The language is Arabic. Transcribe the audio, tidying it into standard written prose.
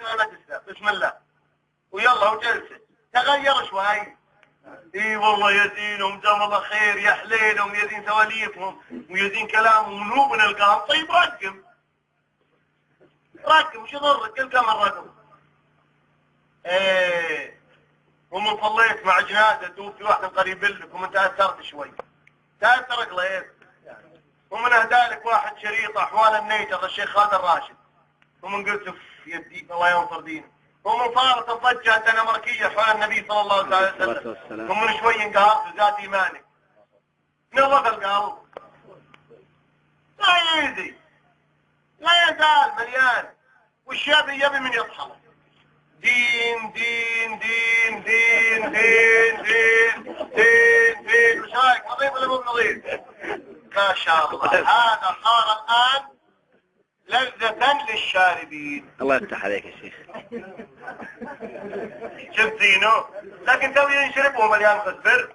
لا تسلم بسم الله ويلا وجلسه تغير شوي. اي والله يا زينهم جزاهم الله خير يا حليلهم يا زين سواليفهم ويا زين كلامهم ونوب نلقاهم. طيب رقم وش يضرك القى الرقم. ايه ومن صليت مع جنازة توفي واحد قريب لك ومن تأثرت شوي تأثر قليل. ومن اهدالك واحد شريط احوال النيجر الشيخ خالد الراشد ومن قلت في يدي الله ينصر دينه. ومن صارت الضجة الدنماركية حول النبي صلى الله عليه وسلم ومن شوي انقهرت وزاد ايمانك. نظف القلب لا يزي لا يزال مليان والشاب يبي من يصحى. دين دين دين دين دين دين دين دين وش رايك نظيف ولا مو نظيف؟ ما شاء الله هذا صار الآن لذة للشاربين. الله يفتح عليك يا شيخ. شفت زينه لكن توي ينشربه مليان خسبر